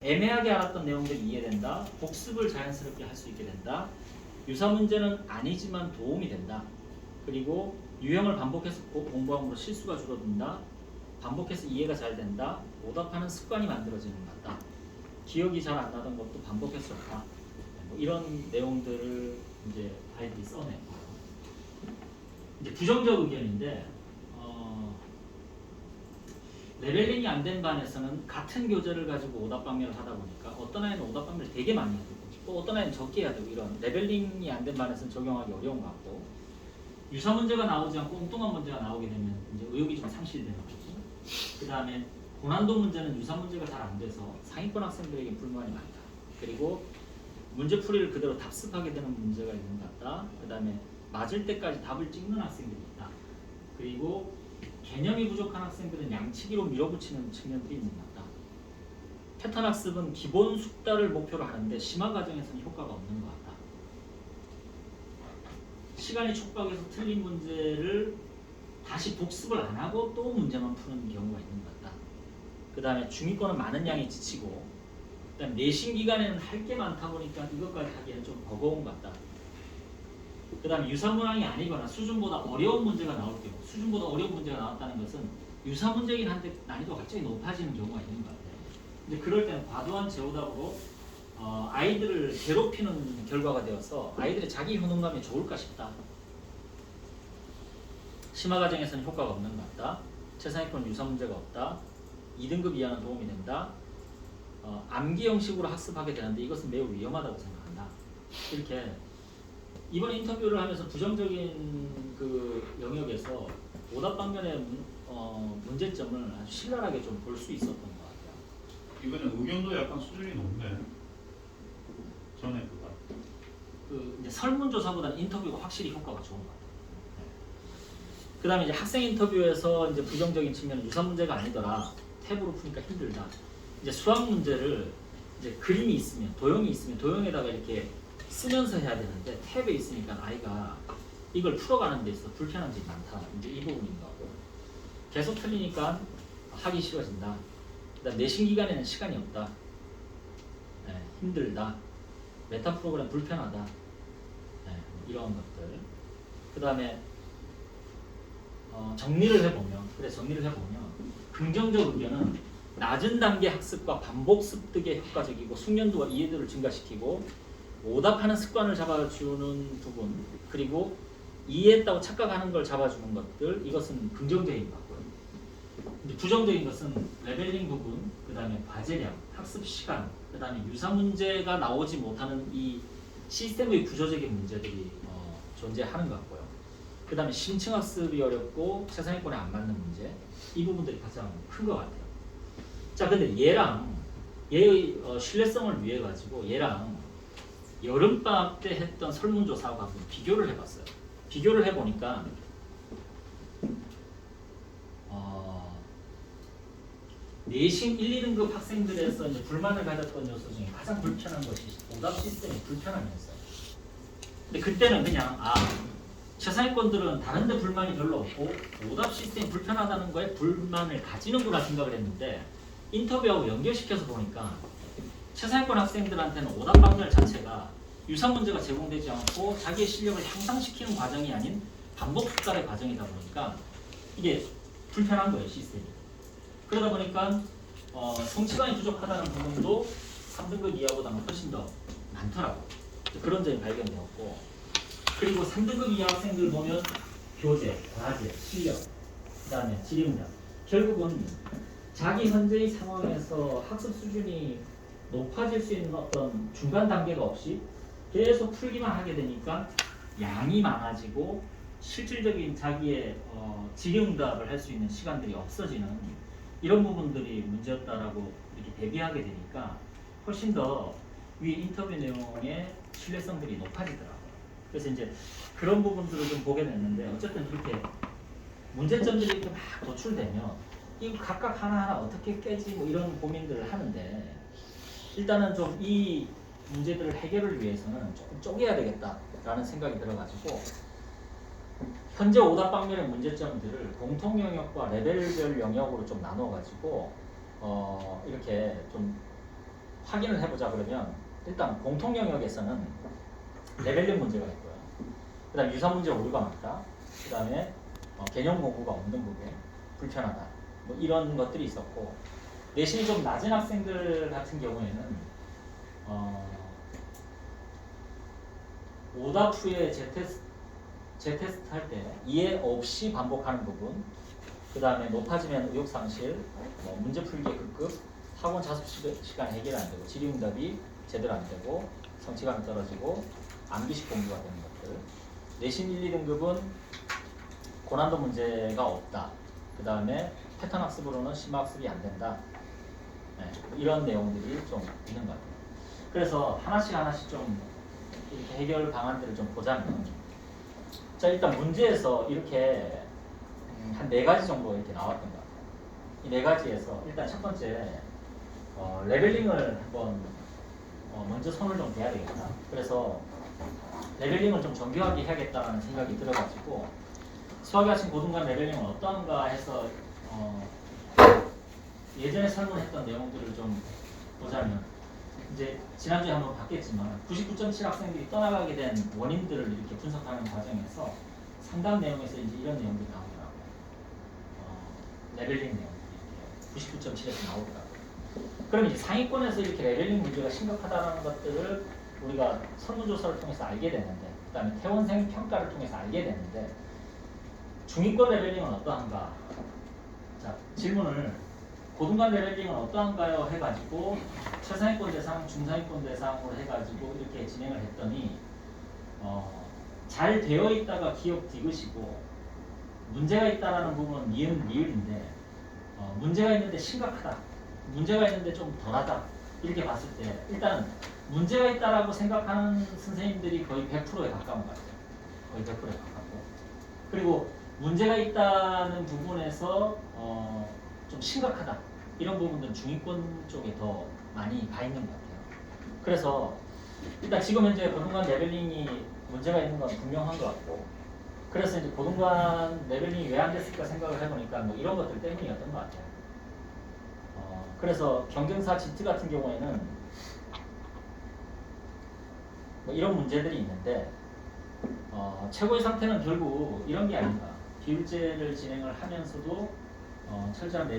애매하게 알았던 내용들이 이해된다. 복습을 자연스럽게 할 수 있게 된다. 유사 문제는 아니지만 도움이 된다. 그리고 유형을 반복해서 공부함으로 실수가 줄어든다. 반복해서 이해가 잘 된다. 오답하는 습관이 만들어지는 것 같다. 기억이 잘 안 나던 것도 반복해서 좋다. 뭐 이런 내용들을 이제 아이들이 써내고 이제 부정적 의견인데 레벨링이 안 된 반에서는 같은 교재를 가지고 오답 방면을 하다 보니까 어떤 아이는 오답 방면을 되게 많이 해야 되고 또 어떤 아이는 적게 해야 되고 이런 레벨링이 안 된 반에서는 적용하기 어려운 것 같고 유사 문제가 나오지 않고 엉뚱한 문제가 나오게 되면 이제 의욕이 좀 상실되는 거고 그 다음에 고난도 문제는 유사 문제가 잘 안 돼서 상위권 학생들에게 불만이 많다. 그리고 문제풀이를 그대로 답습하게 되는 문제가 있는 것 같다. 그 다음에 맞을 때까지 답을 찍는 학생들이 있다. 그리고 개념이 부족한 학생들은 양치기로 밀어붙이는 측면들이 있는 것 같다. 패턴 학습은 기본 숙달을 목표로 하는데 심화 과정에서는 효과가 없는 것 같다. 시간이 촉박해서 틀린 문제를 다시 복습을 안 하고 또 문제만 푸는 경우가 있는 것 같다. 그 다음에 중위권은 많은 양에 지치고 그 다음에 내신 기간에는 할 게 많다 보니까 이것까지 하기에는 좀 버거운 것 같다. 그 다음에 유사 문항이 아니거나 수준보다 어려운 문제가 나올 경우 수준보다 어려운 문제가 나왔다는 것은 유사 문제긴 한데 난이도가 갑자기 높아지는 경우가 있는 것 같아요. 근데 그럴 때는 과도한 재오답으로 아이들을 괴롭히는 결과가 되어서 아이들의 자기 효능감이 좋을까 싶다. 심화 과정에서는 효과가 없는 것 같다. 최상위권 유사 문제가 없다. 2등급 이하는 도움이 된다. 암기 형식으로 학습하게 되는데 이것은 매우 위험하다고 생각한다. 이렇게 이번 인터뷰를 하면서 부정적인 그 영역에서 오답 방면의 문제점을 아주 신랄하게 좀 볼 수 있었던 것 같아요. 이거는 의견도 약간 수준이 높네. 전에 그거. 그 이제 설문조사보다는 인터뷰가 확실히 효과가 좋은 것 같아요. 그다음에 이제 학생 인터뷰에서 이제 부정적인 측면은 유사 문제가 아니더라. 탭으로 푸니까 힘들다. 이제 수학 문제를 이제 그림이 있으면 도형이 있으면 도형에다가 이렇게 쓰면서 해야 되는데 탭에 있으니까 아이가 이걸 풀어가는 데 있어서 불편한 점이 많다. 이제 이 부분인 거고 계속 틀리니까 하기 싫어진다. 그다음 내신 기간에는 시간이 없다. 네, 힘들다. 메타 프로그램 불편하다. 네, 이런 것들. 그 다음에 정리를 해보면 긍정적 의견은 낮은 단계 학습과 반복 습득에 효과적이고 숙련도와 이해도를 증가시키고 오답하는 습관을 잡아주는 부분 그리고 이해했다고 착각하는 걸 잡아주는 것들 이것은 긍정적인 것 같고요. 근데 부정적인 것은 레벨링 부분, 그 다음에 과제량, 학습 시간, 그 다음에 유사 문제가 나오지 못하는 이 시스템의 구조적인 문제들이 존재하는 것 같고요. 그 다음에 심층 학습이 어렵고 최상위권에 안 맞는 문제 이 부분들이 가장 큰 것 같아요. 자, 근데 얘의 신뢰성을 위해 가지고 얘랑 여름방학 때 했던 설문조사하고 한번 비교를 해봤어요. 비교를 해보니까 내신 1, 2등급 학생들에서 이제 불만을 가졌던 요소 중에 가장 불편한 것이 오답 시스템이 불편함이었어요. 근데 그때는 그냥 최상위권들은 다른 데 불만이 별로 없고 오답 시스템이 불편하다는 거에 불만을 가지는구나 생각을 했는데 인터뷰하고 연결시켜서 보니까 최상위권 학생들한테는 오답 방열 자체가 유사 문제가 제공되지 않고 자기의 실력을 향상시키는 과정이 아닌 반복 숙달의 과정이다 보니까 이게 불편한 거예요, 시스템이. 그러다 보니까 성취감이 부족하다는 부분도 3등급 이하보다는 훨씬 더 많더라고요. 그런 점이 발견되었고 그리고 3등급 이하 학생들 보면 교재, 과제, 실력, 그 다음에 질의응답 결국은 자기 현재의 상황에서 학습 수준이 높아질 수 있는 어떤 중간 단계가 없이 계속 풀기만 하게 되니까 양이 많아지고 실질적인 자기의 질의응답을 할 수 있는 시간들이 없어지는 이런 부분들이 문제였다라고 이렇게 대비하게 되니까 훨씬 더 위 인터뷰 내용의 신뢰성들이 높아지더라고요. 그래서 이제 그런 부분들을 좀 보게 됐는데 어쨌든 이렇게 문제점들이 이렇게 막 도출되면 이 각각 하나하나 어떻게 깨지 뭐 이런 고민들을 하는데 일단은 좀 이 문제들을 해결을 위해서는 조금 쪼개야 되겠다라는 생각이 들어가지고 현재 오답 방면의 문제점들을 공통 영역과 레벨별 영역으로 좀 나눠가지고 이렇게 좀 확인을 해보자 그러면 일단 공통 영역에서는 레벨링 문제가 있고요. 그다음 유사 문제 오류가 많다. 그다음에 개념 공부가 없는 부분, 불편하다. 뭐 이런 것들이 있었고 내신이 좀 낮은 학생들 같은 경우에는 오답 후에 재테스트 할 때 이해 없이 반복하는 부분, 그 다음에 높아지면 의욕상실, 문제 풀기의 급급, 학원 자습 시간 해결이 안 되고 질의응답이 제대로 안 되고 성취감이 떨어지고 암기식 공부가 되는 것들. 내신 1, 2등급은 고난도 문제가 없다. 그 다음에 패턴 학습으로는 심화 학습이 안 된다. 네, 이런 내용들이 좀 있는 것 같아요. 그래서 하나씩 좀 이렇게 해결 방안들을 좀 보자면, 자 일단 문제에서 이렇게 한 4가지 정도 이렇게 나왔던 것 같아요. 이 4가지에서 일단 첫 번째 레벨링을 한번 먼저 손을 좀 대야 되겠다. 그래서 레벨링을 좀 정교하게 해야겠다는 생각이 들어가지고 수학이 하신 고등관 레벨링은 어떠한가 해서 예전에 설문했던 내용들을 좀 보자면, 이제 지난주에 한번 봤겠지만 99.7 학생들이 떠나가게 된 원인들을 이렇게 분석하는 과정에서 상당 내용에서 이제 이런 내용들이 나오더라고요. 레벨링 내용들이 99.7에서 나오더라고요. 그럼 이제 상위권에서 이렇게 레벨링 문제가 심각하다는 것들을 우리가 설문조사를 통해서 알게 되는데, 그 다음에 퇴원생 평가를 통해서 알게 되는데, 중위권 레벨링은 어떠한가? 자, 질문을 고등관 레벨링은 어떠한가요? 해가지고 최상위권 대상, 중상위권 대상으로 해가지고 이렇게 진행을 했더니 잘 되어 있다가 기억 디귿이고 문제가 있다라는 부분은 니은, 니을인데 문제가 있는데 심각하다, 문제가 있는데 좀 덜하다 이렇게 봤을 때 일단 문제가 있다라고 생각하는 선생님들이 거의 100%에 가까운 것 같아요. 거의 100%에 가깝고, 그리고 문제가 있다는 부분에서 좀 심각하다 이런 부분들은 중위권 쪽에 더 많이 가 있는 것 같아요. 그래서 일단 지금 현재 고등관 레벨링이 문제가 있는 건 분명한 것 같고, 그래서 이제 고등관 레벨링이 왜 안 됐을까 생각을 해보니까 뭐 이런 것들 때문이었던 것 같아요. 그래서 경쟁사 GT 같은 경우에는 뭐 이런 문제들이 있는데 최고의 상태는 결국 이런 게 아닌가. 비율제를 진행을 하면서도 철저한